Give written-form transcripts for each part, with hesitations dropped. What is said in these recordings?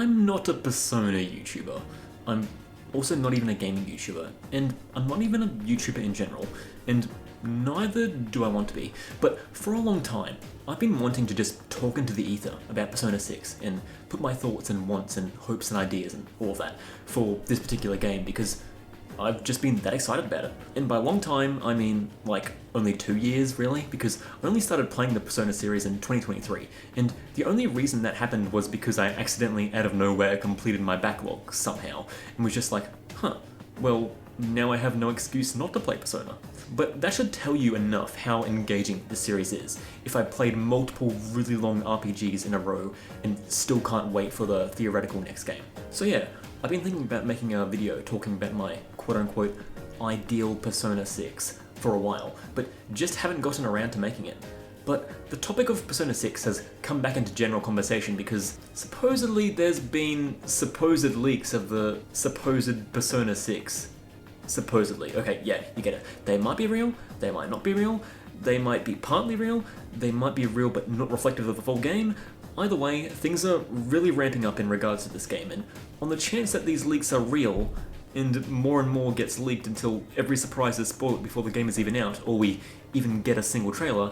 I'm not a Persona YouTuber. I'm also not even a gaming YouTuber, and I'm not even a YouTuber in general, and neither do I want to be. But for a long time, I've been wanting to just talk into the ether about Persona 6 and put my thoughts and wants and hopes and ideas and all of that for this particular game because I've just been that excited about it. And by long time, I mean like only 2 years really, because I only started playing the Persona series in 2023, and the only reason that happened was because I accidentally out of nowhere completed my backlog somehow, and was just like, well, now I have no excuse not to play Persona. But that should tell you enough how engaging the series is, if I played multiple really long RPGs in a row and still can't wait for the theoretical next game. So yeah, I've been thinking about making a video talking about my quote-unquote ideal Persona 6 for a while, but just haven't gotten around to making it. But the topic of Persona 6 has come back into general conversation because supposedly there's been supposed leaks of the supposed Persona 6. Supposedly. Okay, yeah, you get it. They might be real, they might not be real, they might be partly real, they might be real but not reflective of the full game. Either way, things are really ramping up in regards to this game, and on the chance that these leaks are real, and more gets leaked until every surprise is spoiled before the game is even out, or we even get a single trailer,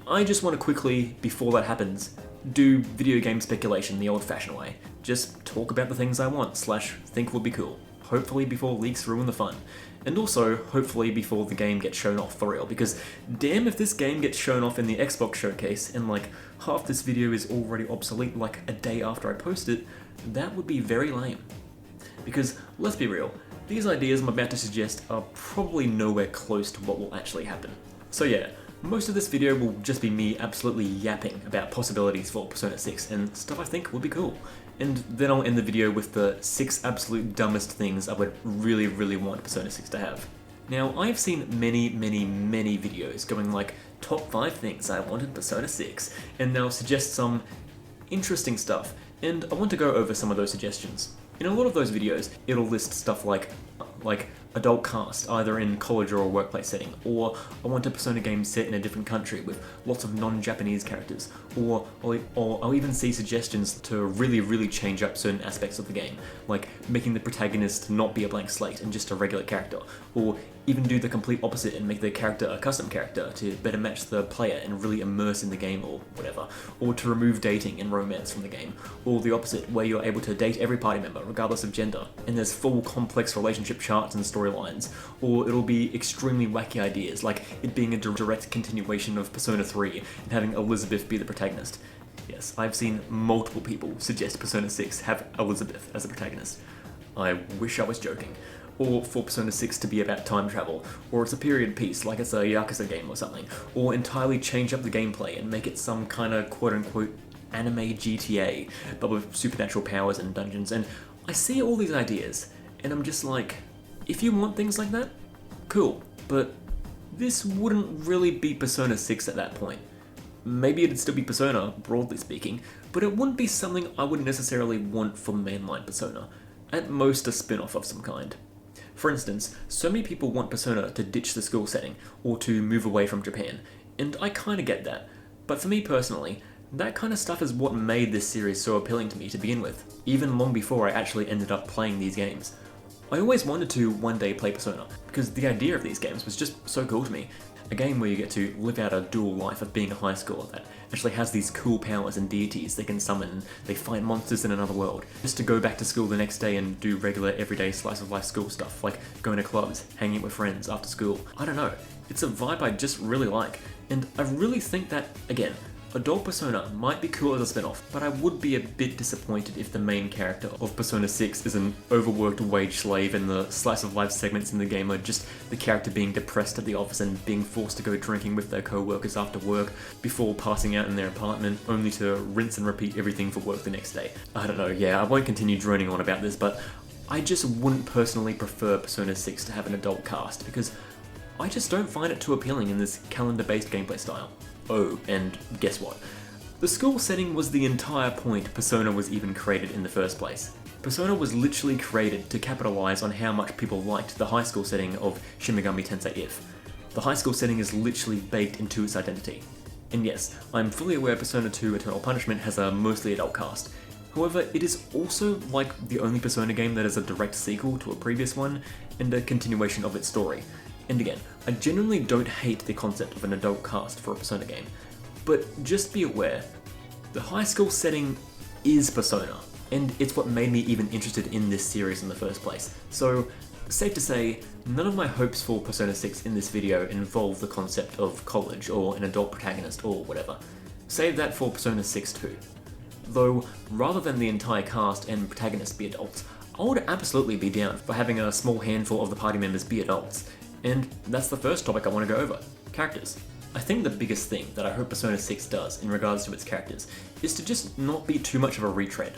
I just want to quickly, before that happens, do video game speculation the old-fashioned way. Just talk about the things I want / think would be cool. Hopefully before leaks ruin the fun. And also, hopefully before the game gets shown off for real, because damn if this game gets shown off in the Xbox showcase and like half this video is already obsolete like a day after I post it, that would be very lame. Because, let's be real, these ideas I'm about to suggest are probably nowhere close to what will actually happen. So yeah, most of this video will just be me absolutely yapping about possibilities for Persona 6 and stuff I think would be cool. And then I'll end the video with the 6 absolute dumbest things I would really want Persona 6 to have. Now, I've seen many videos going like, top 5 things I want in Persona 6, and they'll suggest some interesting stuff, and I want to go over some of those suggestions. In a lot of those videos, it'll list stuff like adult cast, either in college or a workplace setting, or I want a Persona game set in a different country with lots of non-Japanese characters, or I'll even see suggestions to really change up certain aspects of the game, like making the protagonist not be a blank slate and just a regular character, or even do the complete opposite and make the character a custom character to better match the player and really immerse in the game or whatever, or to remove dating and romance from the game, or the opposite, where you're able to date every party member regardless of gender, and there's full complex relationship charts and storylines, or it'll be extremely wacky ideas, like it being a direct continuation of Persona 3 and having Elizabeth be the protagonist. Yes, I've seen multiple people suggest Persona 6 have Elizabeth as the protagonist. I wish I was joking. Or for Persona 6 to be about time travel, or it's a period piece like it's a Yakuza game or something, or entirely change up the gameplay and make it some kind of quote-unquote anime GTA, but with supernatural powers and dungeons, and I see all these ideas, and I'm just like, if you want things like that, cool, but this wouldn't really be Persona 6 at that point. Maybe it'd still be Persona, broadly speaking, but it wouldn't be something I would necessarily want for mainline Persona, at most a spin-off of some kind. For instance, so many people want Persona to ditch the school setting, or to move away from Japan, and I kinda get that, but for me personally, that kind of stuff is what made this series so appealing to me to begin with, even long before I actually ended up playing these games. I always wanted to one day play Persona, because the idea of these games was just so cool to me. A game where you get to live out a dual life of being a high schooler that actually has these cool powers and deities they can summon, and they fight monsters in another world. Just to go back to school the next day and do regular everyday slice of life school stuff, like going to clubs, hanging out with friends after school. I don't know, it's a vibe I just really like, and I really think that, again, adult Persona might be cool as a spin-off, but I would be a bit disappointed if the main character of Persona 6 is an overworked wage slave and the slice of life segments in the game are just the character being depressed at the office and being forced to go drinking with their co-workers after work before passing out in their apartment, only to rinse and repeat everything for work the next day. I don't know, yeah, I won't continue droning on about this, but I just wouldn't personally prefer Persona 6 to have an adult cast, because I just don't find it too appealing in this calendar-based gameplay style. Oh, and guess what? The school setting was the entire point Persona was even created in the first place. Persona was literally created to capitalize on how much people liked the high school setting of Shin Megami Tensei If. The high school setting is literally baked into its identity. And yes, I'm fully aware Persona 2 Eternal Punishment has a mostly adult cast, However, it is also like the only Persona game that is a direct sequel to a previous one and a continuation of its story. And again, I genuinely don't hate the concept of an adult cast for a Persona game, but just be aware, the high school setting is Persona, and it's what made me even interested in this series in the first place. So, safe to say, none of my hopes for Persona 6 in this video involve the concept of college or an adult protagonist or whatever. Save that for Persona 6 too. Though, rather than the entire cast and protagonist be adults, I would absolutely be down for having a small handful of the party members be adults. And that's the first topic I want to go over, characters. I think the biggest thing that I hope Persona 6 does in regards to its characters is to just not be too much of a retread.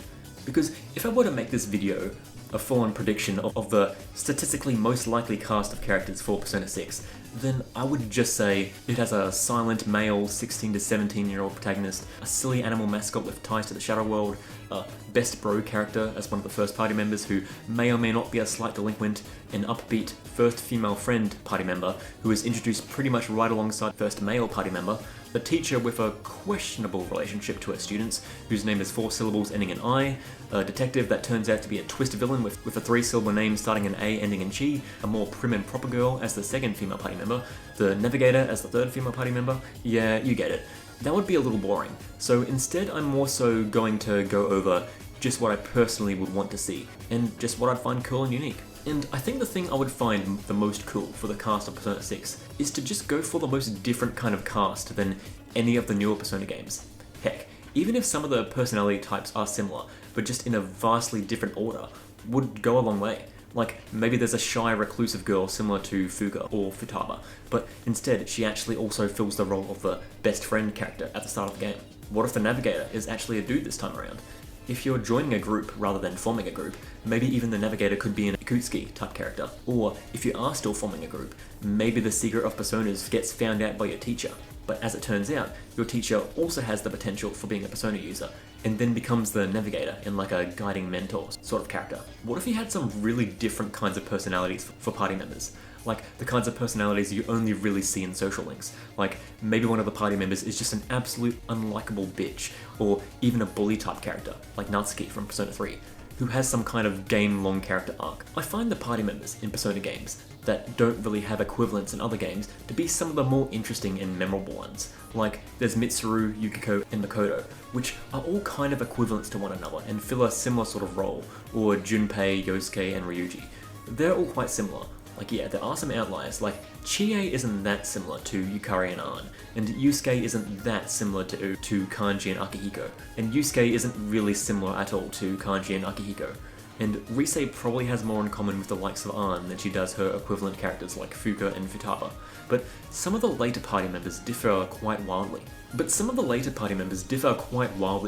Because if I were to make this video a full-on prediction of the statistically most likely cast of characters for Persona 6, then I would just say it has a silent male 16 to 17 year old protagonist, a silly animal mascot with ties to the Shadow World, a best bro character as one of the first party members who may or may not be a slight delinquent, an upbeat first female friend party member who is introduced pretty much right alongside first male party member, a teacher with a questionable relationship to her students, whose name is 4 syllables ending in I, a detective that turns out to be a twist villain with a 3-syllable name starting in A ending in Chi, a more prim and proper girl as the second female party member, the navigator as the third female party member. Yeah, you get it. That would be a little boring, so instead I'm more so going to go over just what I personally would want to see, and just what I'd find cool and unique. And I think the thing I would find the most cool for the cast of Persona 6 is to just go for the most different kind of cast than any of the newer Persona games. Heck, even if some of the personality types are similar, but just in a vastly different order, would go a long way. Like, maybe there's a shy, reclusive girl similar to Fuga or Futaba, but instead she actually also fills the role of the best friend character at the start of the game. What if the navigator is actually a dude this time around? If you're joining a group rather than forming a group, maybe even the navigator could be an Ikutsuki type character. Or, if you are still forming a group, maybe the secret of Personas gets found out by your teacher. But as it turns out, your teacher also has the potential for being a Persona user, and then becomes the navigator in like a guiding mentor sort of character. What if you had some really different kinds of personalities for party members? Like the kinds of personalities you only really see in social links. Like maybe one of the party members is just an absolute unlikable bitch, or even a bully type character, like Natsuki from Persona 3, who has some kind of game-long character arc. I find the party members in Persona games that don't really have equivalents in other games to be some of the more interesting and memorable ones. Like there's Mitsuru, Yukiko, and Makoto, which are all kind of equivalents to one another and fill a similar sort of role, or Junpei, Yosuke, and Ryuji. They're all quite similar. Like yeah, there are some outliers, like Chie isn't that similar to Yukari and Ann, and Yusuke isn't that similar to Kanji and Akihiko, and Yusuke isn't really similar at all to Kanji and Akihiko, and Rise probably has more in common with the likes of Ann than she does her equivalent characters like Fuka and Futaba, but some of the later party members differ quite wildly.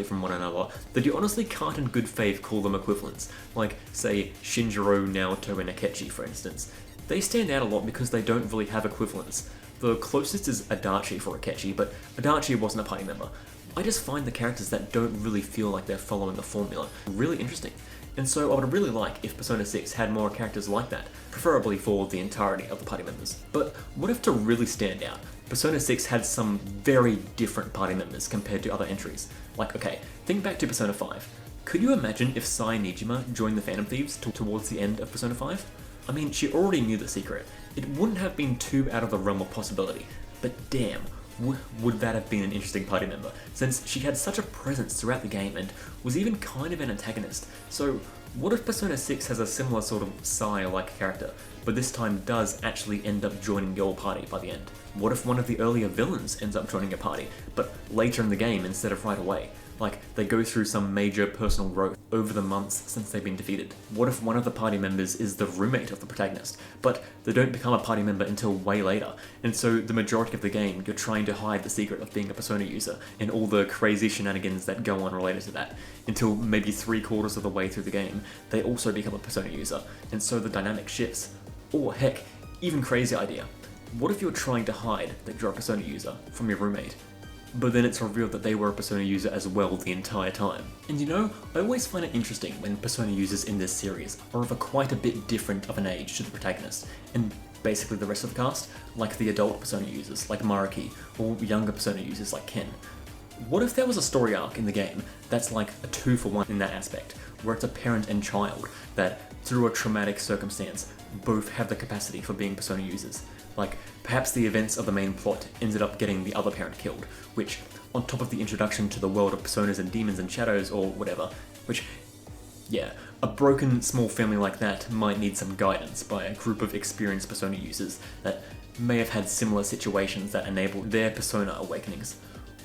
From one another that you honestly can't in good faith call them equivalents, like say Shinjiro, Naoto, and Akechi for instance. They stand out a lot because they don't really have equivalents. The closest is Adachi for Akechi, but Adachi wasn't a party member. I just find the characters that don't really feel like they're following a formula really interesting. And so I would really like if Persona 6 had more characters like that, preferably for the entirety of the party members. But what if to really stand out, Persona 6 had some very different party members compared to other entries? Like, okay, think back to Persona 5. Could you imagine if Sai Nijima joined the Phantom Thieves towards the end of Persona 5? I mean, she already knew the secret. It wouldn't have been too out of the realm of possibility, but damn, would that have been an interesting party member, since she had such a presence throughout the game and was even kind of an antagonist. So what if Persona 6 has a similar sort of Sai-like character, but this time does actually end up joining your party by the end? What if one of the earlier villains ends up joining your party, but later in the game instead of right away? Like, they go through some major personal growth over the months since they've been defeated. What if one of the party members is the roommate of the protagonist, but they don't become a party member until way later, and so the majority of the game you're trying to hide the secret of being a Persona user, and all the crazy shenanigans that go on related to that, until maybe 3/4 of the way through the game, they also become a Persona user, and so the dynamic shifts. Or heck, even crazy idea. What if you're trying to hide that you're a Persona user from your roommate, but then it's revealed that they were a Persona user as well the entire time? And you know, I always find it interesting when Persona users in this series are of quite a bit different of an age to the protagonist, and basically the rest of the cast, like the adult Persona users like Mariki, or younger Persona users like Ken. What if there was a story arc in the game that's like a 2-for-1 in that aspect, where it's a parent and child that, through a traumatic circumstance, both have the capacity for being Persona users? Like, perhaps the events of the main plot ended up getting the other parent killed, which, on top of the introduction to the world of personas and demons and shadows or whatever, which, yeah, a broken small family like that might need some guidance by a group of experienced Persona users that may have had similar situations that enabled their Persona awakenings.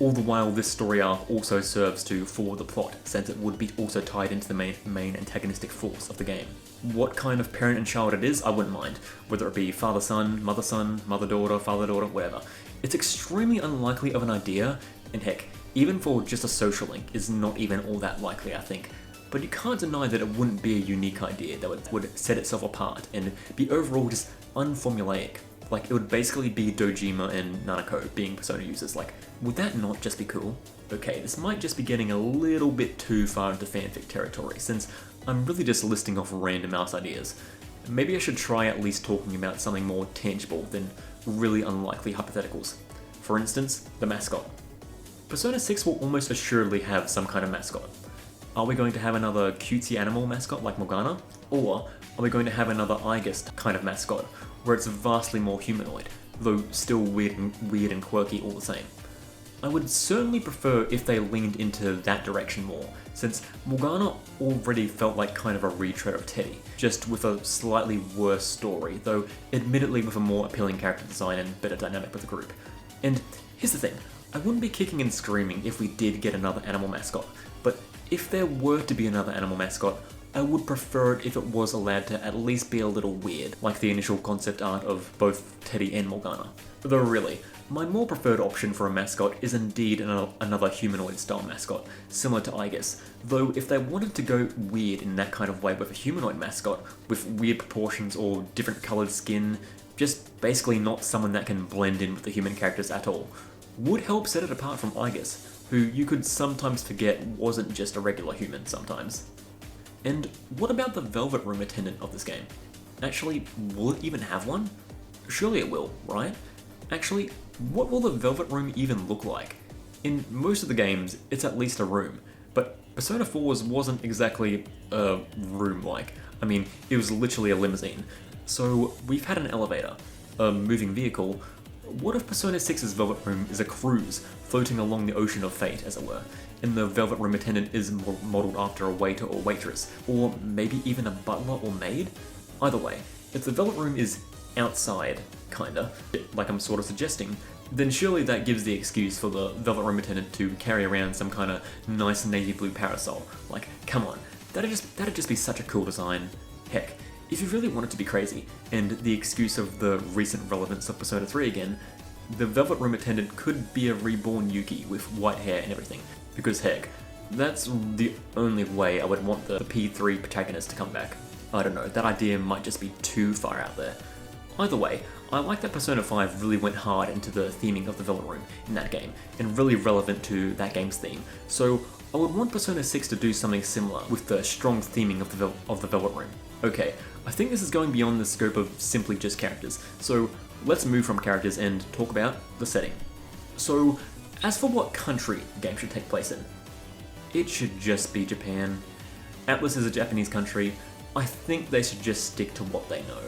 All the while, this story arc also serves to forward the plot, since it would be also tied into the main antagonistic force of the game. What kind of parent and child it is, I wouldn't mind, whether it be father-son, mother-daughter, father-daughter, whatever. It's extremely unlikely of an idea, and heck, even for just a social link is not even all that likely, I think. But you can't deny that it wouldn't be a unique idea that would set itself apart and be overall just unformulaic. Like, it would basically be Dojima and Nanako being Persona users. Like, would that not just be cool? Okay, this might just be getting a little bit too far into fanfic territory, since I'm really just listing off random mouse ideas. Maybe I should try at least talking about something more tangible than really unlikely hypotheticals. For instance, the mascot. Persona 6 will almost assuredly have some kind of mascot. Are we going to have another cutesy animal mascot like Morgana? Or are we going to have another Aigis kind of mascot, where it's vastly more humanoid, though still weird and quirky all the same? I would certainly prefer if they leaned into that direction more, since Morgana already felt like kind of a retread of Teddy, just with a slightly worse story, though admittedly with a more appealing character design and better dynamic with the group. And here's the thing, I wouldn't be kicking and screaming if we did get another animal mascot, but if there were to be another animal mascot, I would prefer it if it was allowed to at least be a little weird, like the initial concept art of both Teddy and Morgana. Though really, my more preferred option for a mascot is indeed another humanoid-style mascot, similar to Aigis, though if they wanted to go weird in that kind of way with a humanoid mascot, with weird proportions or different coloured skin, just basically not someone that can blend in with the human characters at all, would help set it apart from Aigis, who you could sometimes forget wasn't just a regular human sometimes. And what about the Velvet Room attendant of this game? Actually, will it even have one? Surely it will, right? Actually, what will the Velvet Room even look like? In most of the games, it's at least a room, but Persona 4's wasn't exactly a room-like. I mean, it was literally a limousine. So we've had an elevator, a moving vehicle. What if Persona 6's Velvet Room is a cruise floating along the ocean of fate, as it were, and the Velvet Room attendant is modelled after a waiter or waitress, or maybe even a butler or maid? Either way, if the Velvet Room is outside, kinda, like I'm sort of suggesting, then surely that gives the excuse for the Velvet Room attendant to carry around some kind of nice navy blue parasol. Like, come on, that'd just be such a cool design. Heck, if you really want it to be crazy, and the excuse of the recent relevance of Persona 3 again, the Velvet Room attendant could be a reborn Yuki with white hair and everything, because heck, that's the only way I would want the P3 protagonist to come back. I don't know, that idea might just be too far out there. Either way, I like that Persona 5 really went hard into the theming of the Velvet Room in that game, and really relevant to that game's theme, so I would want Persona 6 to do something similar with the strong theming of the Velvet Room. Okay, I think this is going beyond the scope of simply just characters, so let's move from characters and talk about the setting. So, as for what country the game should take place in, it should just be Japan. Atlus is a Japanese country. I think they should just stick to what they know.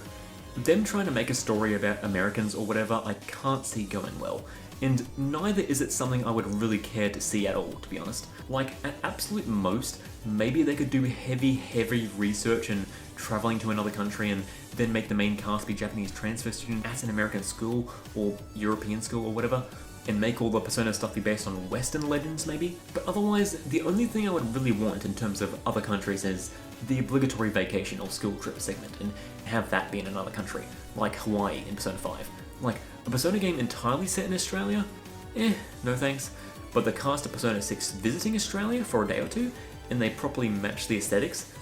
Them trying to make a story about Americans or whatever, I can't see going well. And neither is it something I would really care to see at all, to be honest. Like, at absolute most, maybe they could do heavy research and traveling to another country and then make the main cast be Japanese transfer student at an American school or European school or whatever, and make all the Persona stuff be based on Western legends maybe. But otherwise, the only thing I would really want in terms of other countries is the obligatory vacation or school trip segment, and have that be in another country, like Hawaii in Persona 5. Like, a Persona game entirely set in Australia? No thanks. But the cast of Persona 6 visiting Australia for a day or two, and they properly match the aesthetics?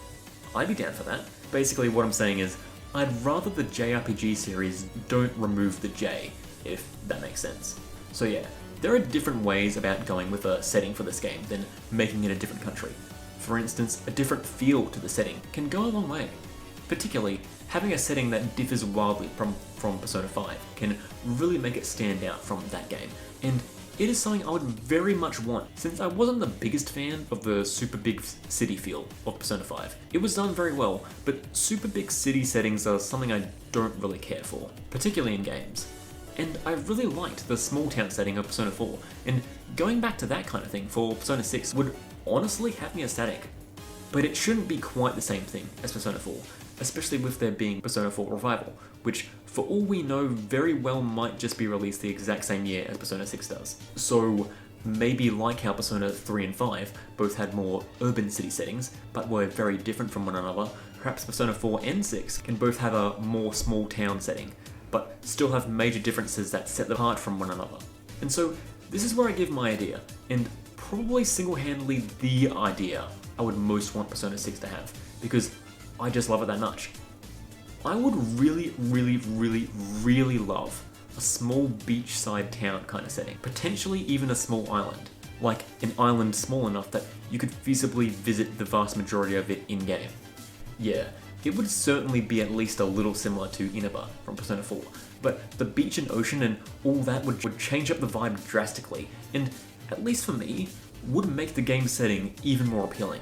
I'd be down for that. Basically what I'm saying is, I'd rather the JRPG series don't remove the J, if that makes sense. So yeah, there are different ways about going with a setting for this game than making it a different country. For instance, a different feel to the setting can go a long way. Particularly, having a setting that differs wildly from Persona 5 can really make it stand out from that game. And it is something I would very much want, since I wasn't the biggest fan of the super big city feel of Persona 5. It was done very well, but super big city settings are something I don't really care for, particularly in games. And I really liked the small town setting of Persona 4, and going back to that kind of thing for Persona 6 would honestly have me ecstatic. But it shouldn't be quite the same thing as Persona 4, especially with there being Persona 4 Revival, which for all we know very well might just be released the exact same year as Persona 6 does. So maybe like how Persona 3 and 5 both had more urban city settings, but were very different from one another, perhaps Persona 4 and 6 can both have a more small town setting, but still have major differences that set them apart from one another. And so this is where I give my idea, and probably single-handedly the idea I would most want Persona 6 to have, because I just love it that much. I would really, really, really, really love a small beachside town kind of setting, potentially even a small island, like an island small enough that you could feasibly visit the vast majority of it in-game. Yeah, it would certainly be at least a little similar to Inaba from Persona 4, but the beach and ocean and all that would change up the vibe drastically, and, at least for me, would make the game setting even more appealing.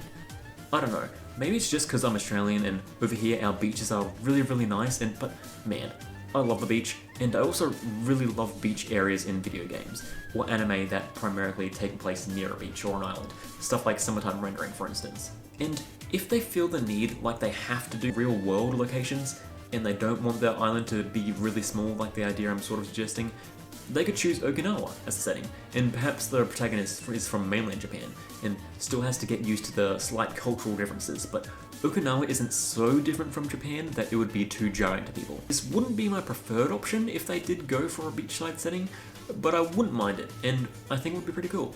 I don't know, maybe it's just because I'm Australian and over here our beaches are really, really nice, but man, I love the beach, and I also really love beach areas in video games, or anime that primarily take place near a beach or an island, stuff like Summertime Rendering for instance. And if they feel the need like they have to do real world locations, and they don't want their island to be really small like the idea I'm sort of suggesting, they could choose Okinawa as the setting, and perhaps the protagonist is from mainland Japan, and still has to get used to the slight cultural differences, but Okinawa isn't so different from Japan that it would be too jarring to people. This wouldn't be my preferred option if they did go for a beachside setting, but I wouldn't mind it, and I think it would be pretty cool.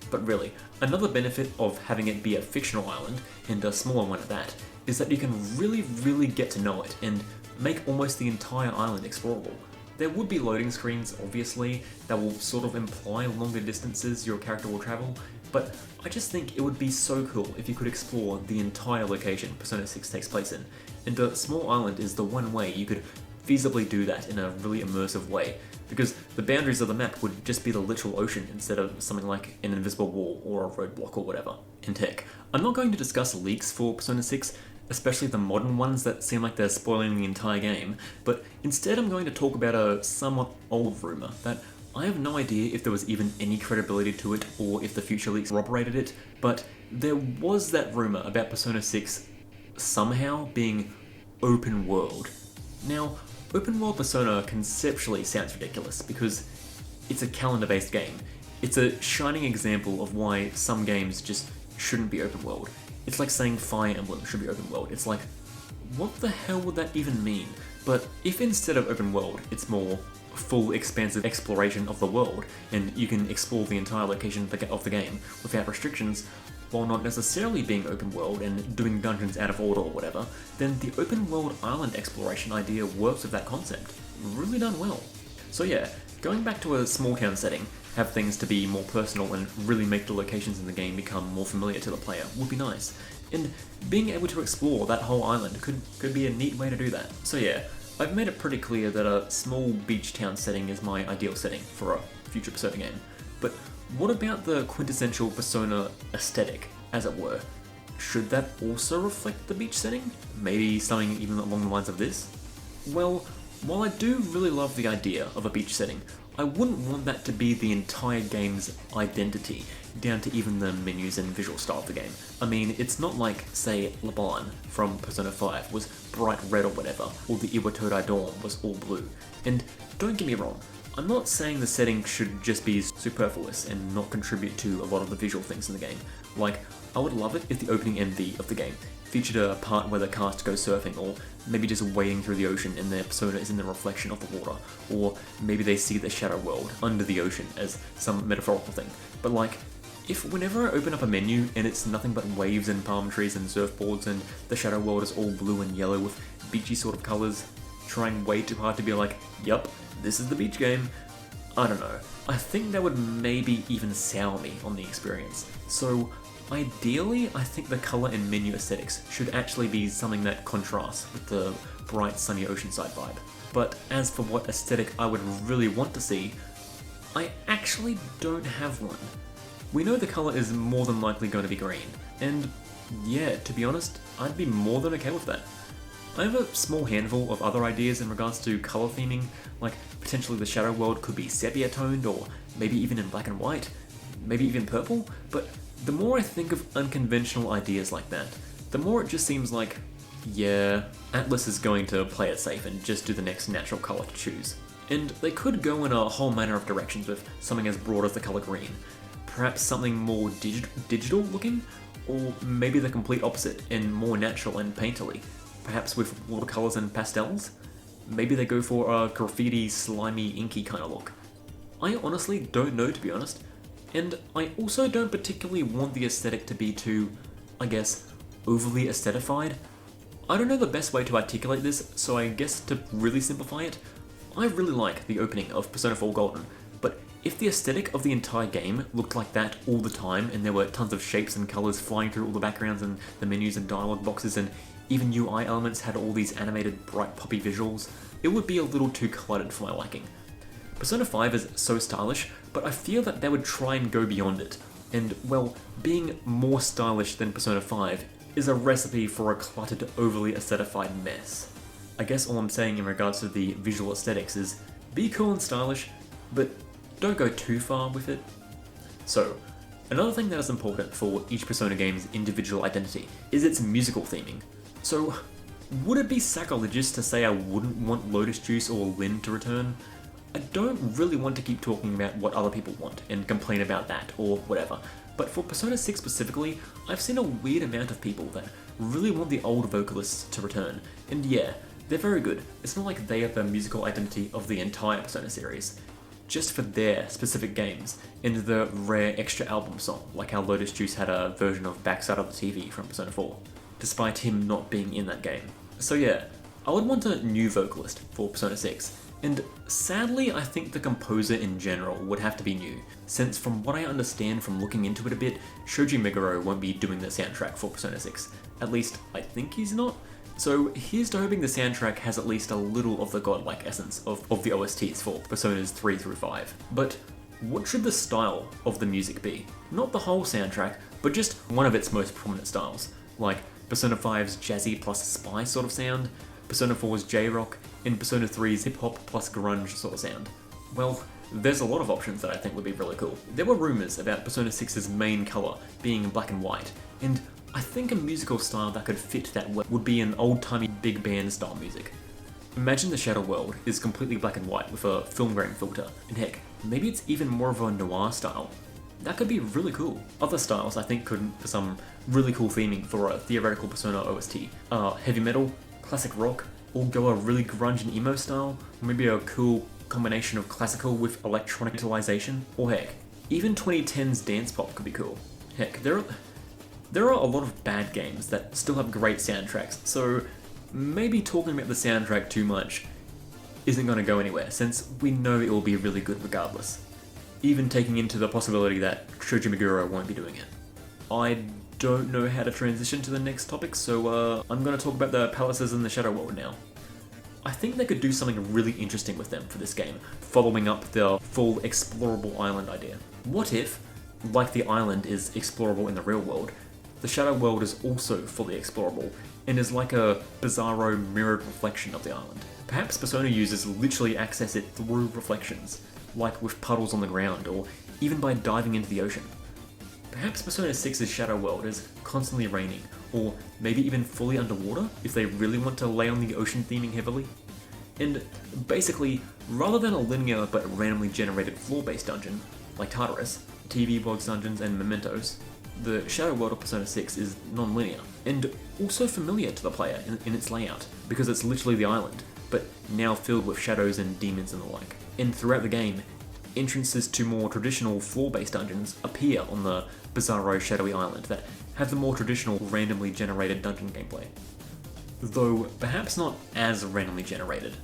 But really, another benefit of having it be a fictional island, and a smaller one at that, is that you can really, really get to know it, and make almost the entire island explorable. There would be loading screens, obviously, that will sort of imply longer distances your character will travel, but I just think it would be so cool if you could explore the entire location Persona 6 takes place in, and a small island is the one way you could feasibly do that in a really immersive way, because the boundaries of the map would just be the literal ocean instead of something like an invisible wall or a roadblock or whatever. And heck, I'm not going to discuss leaks for Persona 6, especially the modern ones that seem like they're spoiling the entire game, but instead I'm going to talk about a somewhat old rumour that I have no idea if there was even any credibility to it or if the future leaks corroborated it, but there was that rumour about Persona 6 somehow being open world. Now, open world Persona conceptually sounds ridiculous because it's a calendar-based game. It's a shining example of why some games just shouldn't be open world. It's like saying Fire Emblem should be open world. It's like, what the hell would that even mean? But if instead of open world, it's more full expansive exploration of the world, and you can explore the entire location of the game without restrictions, while not necessarily being open world and doing dungeons out of order or whatever, then the open world island exploration idea works with that concept. Really done well. So yeah, going back to a small town setting, have things to be more personal and really make the locations in the game become more familiar to the player would be nice. And being able to explore that whole island could be a neat way to do that. So yeah, I've made it pretty clear that a small beach town setting is my ideal setting for a future Persona game. But what about the quintessential Persona aesthetic, as it were? Should that also reflect the beach setting? Maybe something even along the lines of this? Well, while I do really love the idea of a beach setting, I wouldn't want that to be the entire game's identity, down to even the menus and visual style of the game. I mean, it's not like, say, Laban from Persona 5 was bright red or whatever, or the Iwatodai Dawn was all blue. And don't get me wrong, I'm not saying the setting should just be superfluous and not contribute to a lot of the visual things in the game. Like, I would love it if the opening MV of the game featured a part where the cast go surfing, or maybe just wading through the ocean and their persona is in the reflection of the water, or maybe they see the shadow world under the ocean as some metaphorical thing. But like, if whenever I open up a menu and it's nothing but waves and palm trees and surfboards and the shadow world is all blue and yellow with beachy sort of colours, trying way too hard to be like, yup, this is the beach game, I don't know. I think that would maybe even sour me on the experience. So ideally, I think the colour and menu aesthetics should actually be something that contrasts with the bright sunny oceanside vibe. But as for what aesthetic I would really want to see, I actually don't have one. We know the colour is more than likely going to be green, and yeah, to be honest, I'd be more than okay with that. I have a small handful of other ideas in regards to colour theming, like potentially the Shadow World could be sepia toned or maybe even in black and white, maybe even purple, but the more I think of unconventional ideas like that, the more it just seems like, yeah, Atlus is going to play it safe and just do the next natural colour to choose. And they could go in a whole manner of directions with something as broad as the colour green. Perhaps something more digital looking, or maybe the complete opposite and more natural and painterly. Perhaps with watercolours and pastels? Maybe they go for a graffiti, slimy, inky kind of look. I honestly don't know, to be honest. And I also don't particularly want the aesthetic to be too, I guess, overly aesthetified. I don't know the best way to articulate this, so I guess to really simplify it, I really like the opening of Persona 4 Golden, but if the aesthetic of the entire game looked like that all the time and there were tons of shapes and colours flying through all the backgrounds and the menus and dialogue boxes and even UI elements had all these animated bright poppy visuals, it would be a little too cluttered for my liking. Persona 5 is so stylish, but I feel that they would try and go beyond it, and well, being more stylish than Persona 5 is a recipe for a cluttered, overly aesthetified mess. I guess all I'm saying in regards to the visual aesthetics is be cool and stylish, but don't go too far with it. So, another thing that is important for each Persona game's individual identity is its musical theming. So, would it be sacrilegious to say I wouldn't want Lotus Juice or Lyn to return? I don't really want to keep talking about what other people want and complain about that or whatever, but for Persona 6 specifically, I've seen a weird amount of people that really want the old vocalists to return, and yeah, they're very good. It's not like they are the musical identity of the entire Persona series, just for their specific games, and the rare extra album song, like how Lotus Juice had a version of Backside of the TV from Persona 4, despite him not being in that game. So yeah, I would want a new vocalist for Persona 6, and sadly I think the composer in general would have to be new, since from what I understand from looking into it a bit, Shoji Meguro won't be doing the soundtrack for Persona 6. At least, I think he's not. So here's to hoping the soundtrack has at least a little of the godlike essence of the OSTs for Personas 3 through 5. But what should the style of the music be? Not the whole soundtrack, but just one of its most prominent styles, like Persona 5's jazzy plus spy sort of sound, Persona 4's J-rock, and Persona 3's hip-hop plus grunge sort of sound. Well, there's a lot of options that I think would be really cool. There were rumours about Persona 6's main colour being black and white, and I think a musical style that could fit that would be an old-timey big band style music. Imagine the Shadow World is completely black and white with a film grain filter, and heck, maybe it's even more of a noir style. That could be really cool. Other styles I think could for some really cool theming for a theoretical Persona OST are heavy metal, classic rock, or go a really grunge and emo style, or maybe a cool combination of classical with electronic utilization, or heck, even 2010's dance pop could be cool. Heck, there are a lot of bad games that still have great soundtracks, so maybe talking about the soundtrack too much isn't going to go anywhere, since we know it will be really good regardless. Even taking into the possibility that Shoji Meguro won't be doing it. I don't know how to transition to the next topic, so I'm going to talk about the palaces in the Shadow World now. I think they could do something really interesting with them for this game, following up the full explorable island idea. What if, like the island is explorable in the real world, the Shadow World is also fully explorable, and is like a bizarro mirrored reflection of the island. Perhaps Persona users literally access it through reflections, like with puddles on the ground, or even by diving into the ocean. Perhaps Persona 6's Shadow World is constantly raining, or maybe even fully underwater if they really want to lay on the ocean theming heavily. And basically, rather than a linear but randomly generated floor-based dungeon, like Tartarus, TV Box Dungeons and Mementos, the Shadow World of Persona 6 is non-linear, and also familiar to the player in its layout, because it's literally the island, but now filled with shadows and demons and the like. And throughout the game, entrances to more traditional floor-based dungeons appear on the bizarro shadowy island that have the more traditional randomly generated dungeon gameplay. Though perhaps not as randomly generated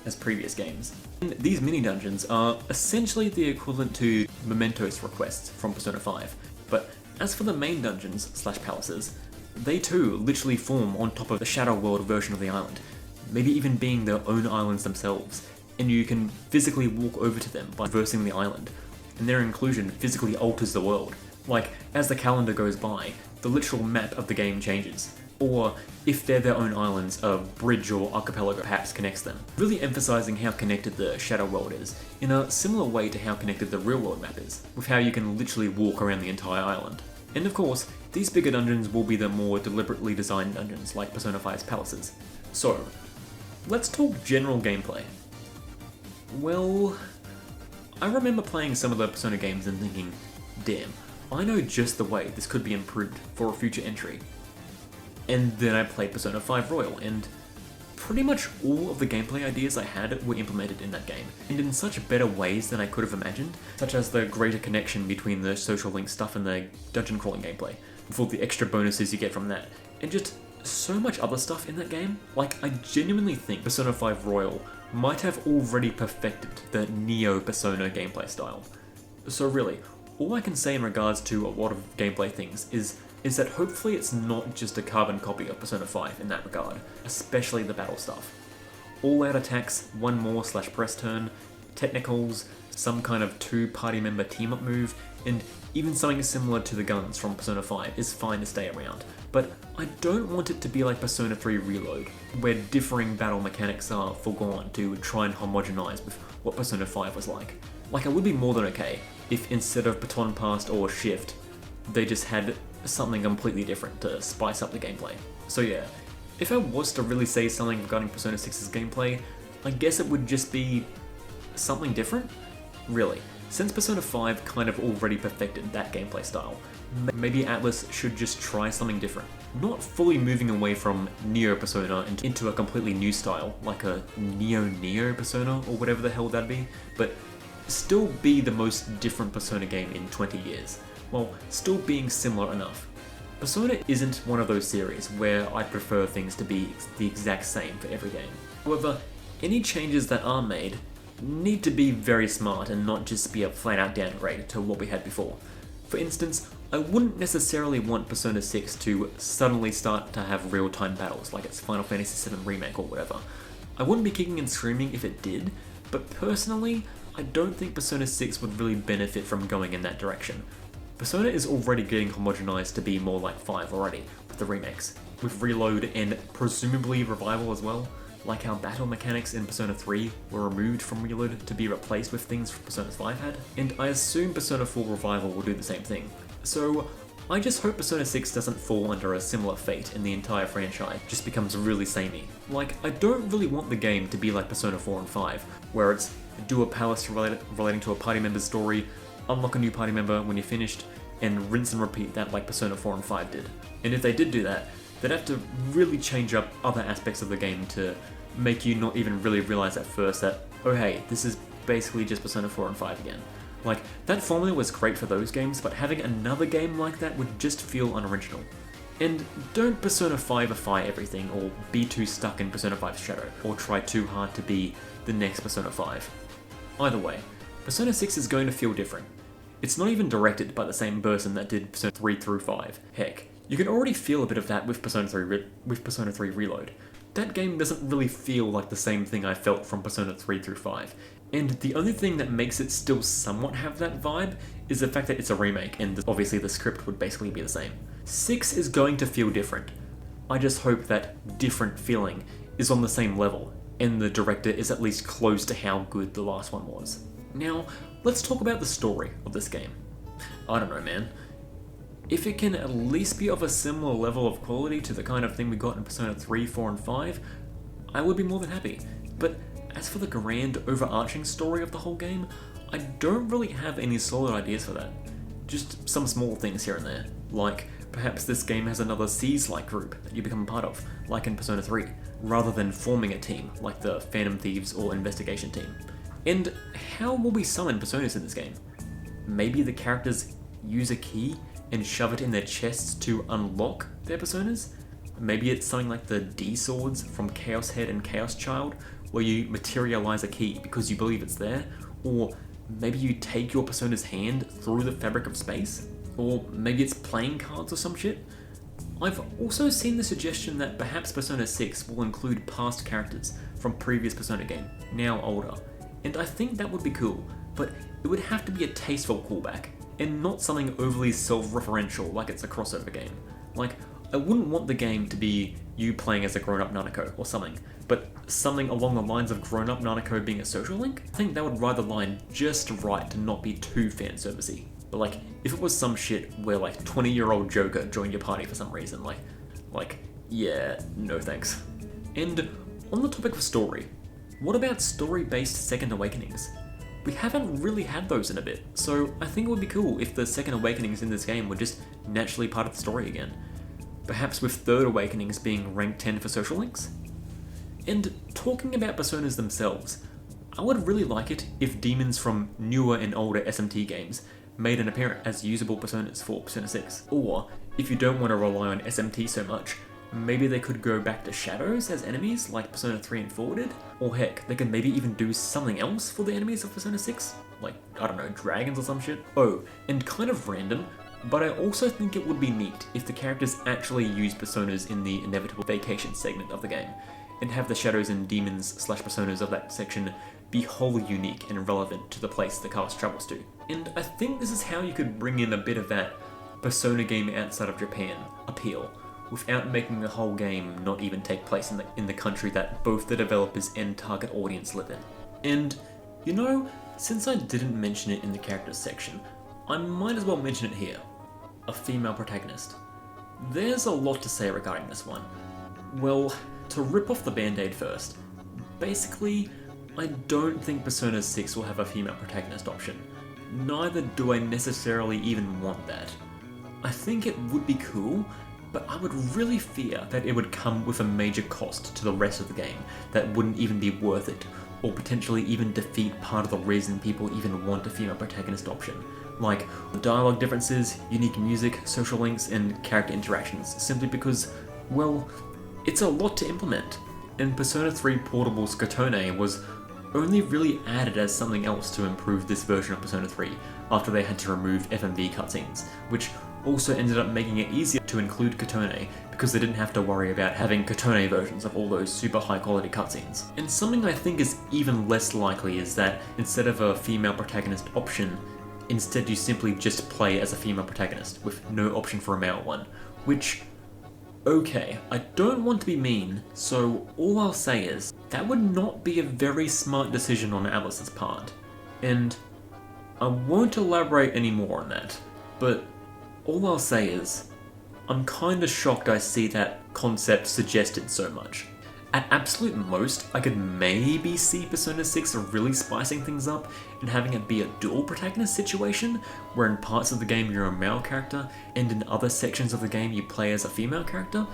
as previous games. And these mini-dungeons are essentially the equivalent to Mementos requests from Persona 5, but as for the main dungeons / palaces, they too literally form on top of the Shadow World version of the island, maybe even being their own islands themselves, and you can physically walk over to them by traversing the island, and their inclusion physically alters the world. Like, as the calendar goes by, the literal map of the game changes. Or, if they're their own islands, a bridge or archipelago perhaps connects them, really emphasizing how connected the Shadow World is, in a similar way to how connected the real world map is, with how you can literally walk around the entire island. And of course, these bigger dungeons will be the more deliberately designed dungeons, like Persona 5's palaces. So, let's talk general gameplay. Well, I remember playing some of the Persona games and thinking, damn, I know just the way this could be improved for a future entry. And then I played Persona 5 Royal, and pretty much all of the gameplay ideas I had were implemented in that game, and in such better ways than I could have imagined, such as the greater connection between the social link stuff and the dungeon crawling gameplay, with all the extra bonuses you get from that, and just so much other stuff in that game. Like, I genuinely think Persona 5 Royal might have already perfected the Neo Persona gameplay style. So really, all I can say in regards to a lot of gameplay things is that hopefully it's not just a carbon copy of Persona 5 in that regard, especially the battle stuff. All-out attacks, one more / press turn, technicals, some kind of 2 party member team-up move, and even something similar to the guns from Persona 5 is fine to stay around. But I don't want it to be like Persona 3 Reload, where differing battle mechanics are foregone to try and homogenize with what Persona 5 was like. Like, I would be more than okay if instead of baton pass or shift, they just had something completely different to spice up the gameplay. So yeah, if I was to really say something regarding Persona 6's gameplay, I guess it would just be something different? Really, since Persona 5 kind of already perfected that gameplay style, maybe Atlus should just try something different. Not fully moving away from Neo Persona into a completely new style, like a Neo Persona or whatever the hell that'd be, but still be the most different Persona game in 20 years. While still being similar enough. Persona isn't one of those series where I prefer things to be the exact same for every game. However, any changes that are made need to be very smart and not just be a flat-out downgrade to what we had before. For instance, I wouldn't necessarily want Persona 6 to suddenly start to have real-time battles like it's Final Fantasy VII Remake or whatever. I wouldn't be kicking and screaming if it did, but personally, I don't think Persona 6 would really benefit from going in that direction. Persona is already getting homogenized to be more like 5 already, with the remakes, with Reload and presumably Revival as well, like how battle mechanics in Persona 3 were removed from Reload to be replaced with things Persona 5 had, and I assume Persona 4 Revival will do the same thing. So I just hope Persona 6 doesn't fall under a similar fate and the entire franchise just becomes really samey. Like, I don't really want the game to be like Persona 4 and 5, where it's do a palace relating to a party member's story, unlock a new party member when you're finished, and rinse and repeat that like Persona 4 and 5 did. And if they did do that, they'd have to really change up other aspects of the game to make you not even really realize at first that, oh hey, this is basically just Persona 4 and 5 again. Like, that formula was great for those games, but having another game like that would just feel unoriginal. And don't Persona 5ify everything, or be too stuck in Persona 5's shadow, or try too hard to be the next Persona 5. Either way, Persona 6 is going to feel different. It's not even directed by the same person that did Persona 3 through 5. Heck, you can already feel a bit of that with Persona 3 Reload. That game doesn't really feel like the same thing I felt from Persona 3 through 5. And the only thing that makes it still somewhat have that vibe is the fact that it's a remake, and obviously the script would basically be the same. 6 is going to feel different. I just hope that different feeling is on the same level, and the director is at least close to how good the last one was. Now, let's talk about the story of this game. I don't know, man. If it can at least be of a similar level of quality to the kind of thing we got in Persona 3, 4, and 5, I would be more than happy. But as for the grand, overarching story of the whole game, I don't really have any solid ideas for that. Just some small things here and there, like perhaps this game has another Seas-like group that you become part of, like in Persona 3, rather than forming a team, like the Phantom Thieves or Investigation team. And how will we summon personas in this game? Maybe the characters use a key and shove it in their chests to unlock their personas? Maybe it's something like the D-Swords from Chaos Head and Chaos Child, where you materialize a key because you believe it's there? Or maybe you take your persona's hand through the fabric of space? Or maybe it's playing cards or some shit? I've also seen the suggestion that perhaps Persona 6 will include past characters from previous Persona game, now older, and I think that would be cool, but it would have to be a tasteful callback, and not something overly self-referential like it's a crossover game. Like, I wouldn't want the game to be you playing as a grown-up Nanako or something, but something along the lines of grown-up Nanako being a social link? I think that would ride the line just right to not be too fan-servicey. But like, if it was some shit where like 20-year-old Joker joined your party for some reason, like, yeah, no thanks. And on the topic of story, what about story-based Second Awakenings? We haven't really had those in a bit, so I think it would be cool if the Second Awakenings in this game were just naturally part of the story again. Perhaps with Third Awakenings being rank 10 for social links? And talking about personas themselves, I would really like it if demons from newer and older SMT games made an appearance as usable personas for Persona 6. Or, if you don't want to rely on SMT so much, maybe they could go back to shadows as enemies like Persona 3 and 4 did? Or heck, they could maybe even do something else for the enemies of Persona 6? Like, I don't know, dragons or some shit? Oh, and kind of random, but I also think it would be neat if the characters actually used personas in the inevitable vacation segment of the game, and have the shadows and demons/personas of that section be wholly unique and relevant to the place the cast travels to. And I think this is how you could bring in a bit of that Persona game outside of Japan appeal, without making the whole game not even take place in the country that both the developers and target audience live in. And, you know, since I didn't mention it in the characters section, I might as well mention it here. A female protagonist. There's a lot to say regarding this one. Well, to rip off the band-aid first, basically, I don't think Persona 6 will have a female protagonist option. Neither do I necessarily even want that. I think it would be cool, but I would really fear that it would come with a major cost to the rest of the game that wouldn't even be worth it, or potentially even defeat part of the reason people even want a female protagonist option. Like dialogue differences, unique music, social links, and character interactions, simply because, well, it's a lot to implement. And Persona 3 Portable's Scotone was only really added as something else to improve this version of Persona 3 after they had to remove FMV cutscenes, which also ended up making it easier to include Cotone because they didn't have to worry about having Cotone versions of all those super high quality cutscenes. And something I think is even less likely is that instead of a female protagonist option, instead you simply just play as a female protagonist with no option for a male one, which, okay, I don't want to be mean, so all I'll say is, that would not be a very smart decision on Atlus's part. And I won't elaborate any more on that, but all I'll say is, I'm kinda shocked I see that concept suggested so much. At absolute most, I could maybe see Persona 6 really spicing things up and having it be a dual protagonist situation, where in parts of the game you're a male character, and in other sections of the game you play as a female character.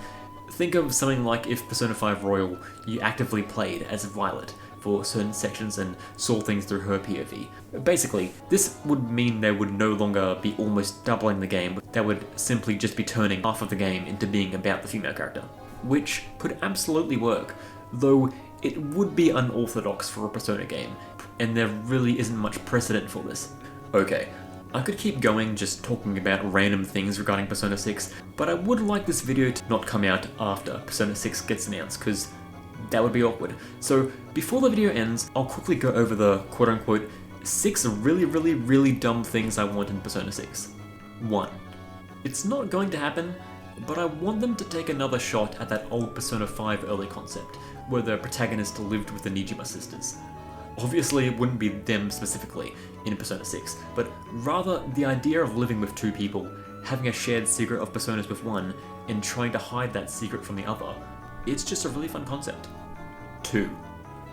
Think of something like if Persona 5 Royal you actively played as Violet for certain sections and saw things through her POV. Basically, this would mean they would no longer be almost doubling the game, they would simply just be turning half of the game into being about the female character, which could absolutely work, though it would be unorthodox for a Persona game, and there really isn't much precedent for this. Okay, I could keep going just talking about random things regarding Persona 6, but I would like this video to not come out after Persona 6 gets announced, because that would be awkward. So before the video ends, I'll quickly go over the quote-unquote 6 really dumb things I want in Persona 6. 1. It's not going to happen, but I want them to take another shot at that old Persona 5 early concept, where the protagonist lived with the Nijima sisters. Obviously it wouldn't be them specifically in Persona 6, but rather the idea of living with two people, having a shared secret of personas with one, and trying to hide that secret from the other. It's just a really fun concept. 2.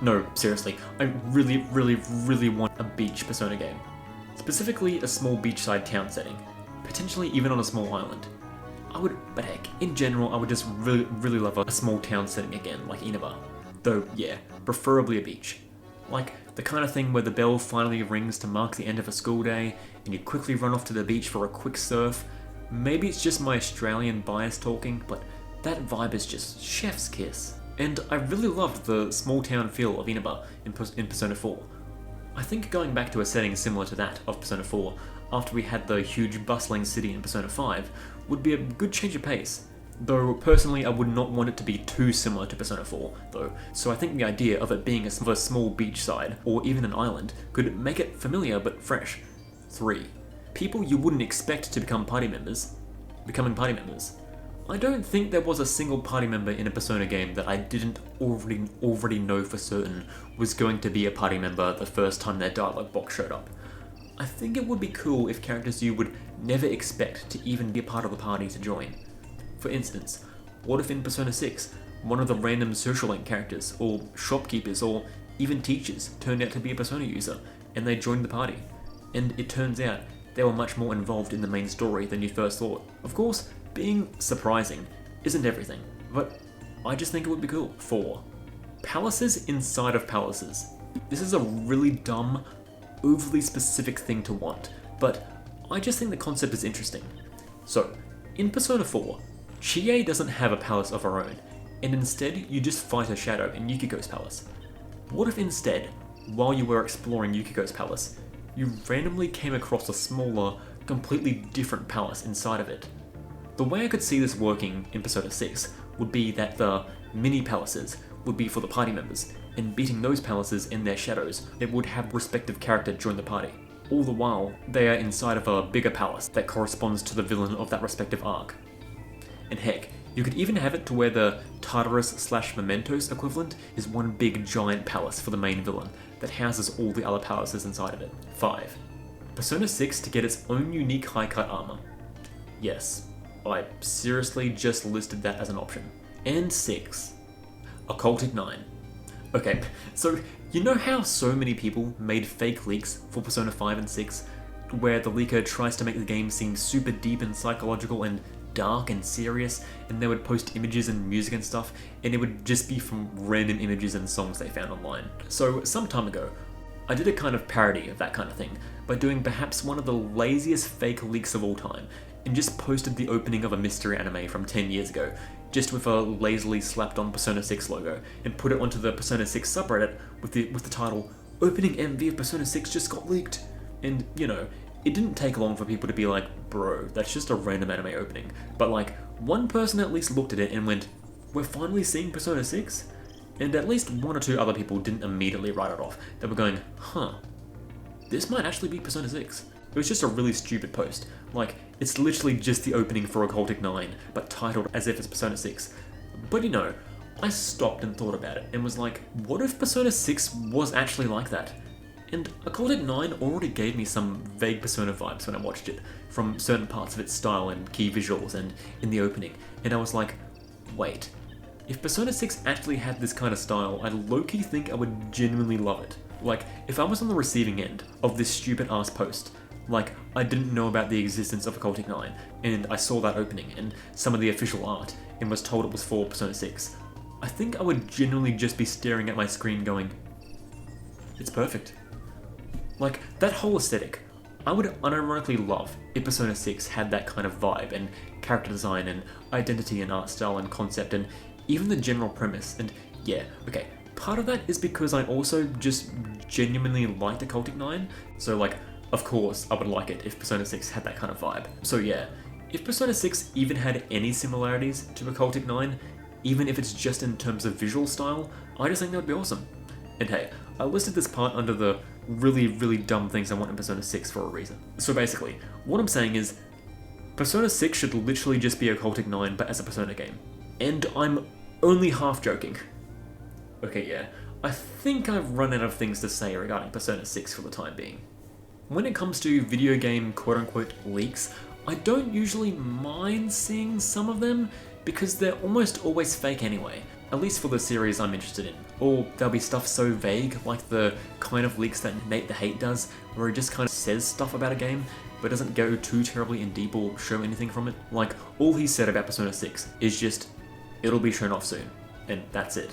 No, seriously, I really want a beach Persona game. Specifically a small beachside town setting, potentially even on a small island. But heck, in general, I would just really love a small town setting again, like Inaba. Though, yeah, preferably a beach. Like, the kind of thing where the bell finally rings to mark the end of a school day, and you quickly run off to the beach for a quick surf. Maybe it's just my Australian bias talking, but that vibe is just chef's kiss. And I really loved the small town feel of Inaba in Persona 4. I think going back to a setting similar to that of Persona 4, after we had the huge bustling city in Persona 5, would be a good change of pace. Though personally I would not want it to be too similar to Persona 4 though, so I think the idea of it being a small beachside or even an island could make it familiar but fresh. 3. People you wouldn't expect to becoming party members. I don't think there was a single party member in a Persona game that I didn't already know for certain was going to be a party member the first time their dialogue box showed up. I think it would be cool if characters you would never expect to even be a part of the party to join. For instance, what if in Persona 6, one of the random social link characters, or shopkeepers, or even teachers turned out to be a Persona user, and they joined the party, and it turns out they were much more involved in the main story than you first thought. Of course, being surprising isn't everything, but I just think it would be cool. 4. Palaces inside of palaces. This is a really dumb, overly specific thing to want, but I just think the concept is interesting. So, in Persona 4, Chie doesn't have a palace of her own, and instead you just fight a shadow in Yukiko's palace. What if instead, while you were exploring Yukiko's palace, you randomly came across a smaller, completely different palace inside of it? The way I could see this working in Persona 6 would be that the mini palaces would be for the party members, and beating those palaces in their shadows, it would have respective character join the party. All the while, they are inside of a bigger palace that corresponds to the villain of that respective arc. And heck, you could even have it to where the Tartarus/Mementos equivalent is one big giant palace for the main villain that houses all the other palaces inside of it. 5. Persona 6 to get its own unique high-cut armor. Yes, I seriously just listed that as an option. And 6. Occultic 9. Okay, so you know how so many people made fake leaks for Persona 5 and 6, where the leaker tries to make the game seem super deep and psychological and dark and serious, and they would post images and music and stuff, and it would just be from random images and songs they found online. So some time ago, I did a kind of parody of that kind of thing by doing perhaps one of the laziest fake leaks of all time, and just posted the opening of a mystery anime from 10 years ago, just with a lazily slapped on Persona 6 logo, and put it onto the Persona 6 subreddit with the title, "Opening MV of Persona 6 just got leaked." And, you know, it didn't take long for people to be like, bro, that's just a random anime opening. But like, one person at least looked at it and went, we're finally seeing Persona 6? And at least one or two other people didn't immediately write it off. They were going, huh, this might actually be Persona 6. It was just a really stupid post. Like, it's literally just the opening for Occultic 9, but titled as if it's Persona 6. But you know, I stopped and thought about it and was like, what if Persona 6 was actually like that? And Occultic 9 already gave me some vague Persona vibes when I watched it, from certain parts of its style and key visuals and in the opening, and I was like, wait, if Persona 6 actually had this kind of style, I low-key think I would genuinely love it. Like, if I was on the receiving end of this stupid-ass post, like, I didn't know about the existence of Occultic 9, and I saw that opening and some of the official art, and was told it was for Persona 6, I think I would genuinely just be staring at my screen going, it's perfect. Like, that whole aesthetic, I would unironically love if Persona 6 had that kind of vibe and character design and identity and art style and concept and even the general premise. And yeah, okay, part of that is because I also just genuinely liked Occultic 9, so like, of course I would like it if Persona 6 had that kind of vibe. So yeah, if Persona 6 even had any similarities to Occultic 9, even if it's just in terms of visual style, I just think that would be awesome. And hey, I listed this part under the really dumb things I want in Persona 6 for a reason. So basically, what I'm saying is, Persona 6 should literally just be Occultic 9 but as a Persona game. And I'm only half joking. Okay, yeah, I think I've run out of things to say regarding Persona 6 for the time being. When it comes to video game quote-unquote leaks, I don't usually mind seeing some of them because they're almost always fake anyway, at least for the series I'm interested in. Or there'll be stuff so vague, like the kind of leaks that Nate the Hate does, where he just kind of says stuff about a game, but doesn't go too terribly in deep or show anything from it. Like, all he said about Persona 6 is just, it'll be shown off soon, and that's it.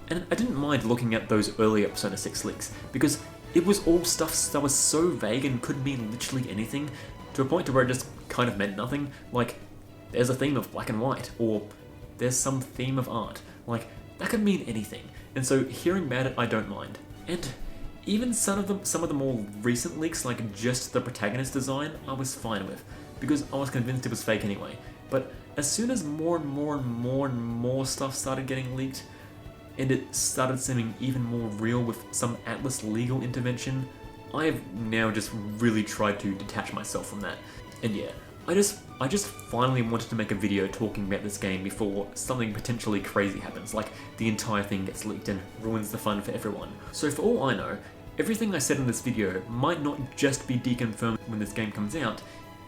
And I didn't mind looking at those earlier Persona 6 leaks, because it was all stuff that was so vague and could mean literally anything, to a point to where it just kind of meant nothing. Like, there's a theme of black and white, or there's some theme of art. Like, that could mean anything, and so hearing about it I don't mind. And even some of the more recent leaks, like just the protagonist design, I was fine with, because I was convinced it was fake anyway. But as soon as more stuff started getting leaked, and it started seeming even more real with some Atlus legal intervention, I have now just really tried to detach myself from that. And yeah, I just finally wanted to make a video talking about this game before something potentially crazy happens, like the entire thing gets leaked and ruins the fun for everyone. So for all I know, everything I said in this video might not just be deconfirmed when this game comes out,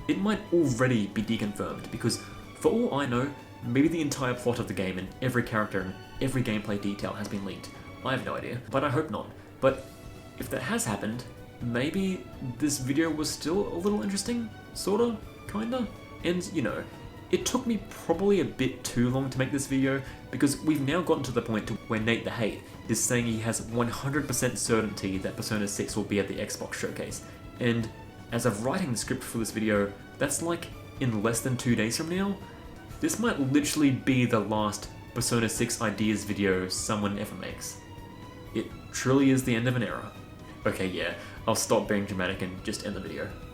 it might already be deconfirmed, because for all I know, maybe the entire plot of the game and every character and every gameplay detail has been leaked. I have no idea, but I hope not. But if that has happened, maybe this video was still a little interesting, sorta, kinda. And you know, it took me probably a bit too long to make this video, because we've now gotten to the point to where Nate the Hate is saying he has 100% certainty that Persona 6 will be at the Xbox showcase. And as of writing the script for this video, that's like in less than 2 days from now. This might literally be the last Persona 6 ideas video someone ever makes. It truly is the end of an era. Okay, yeah, I'll stop being dramatic and just end the video.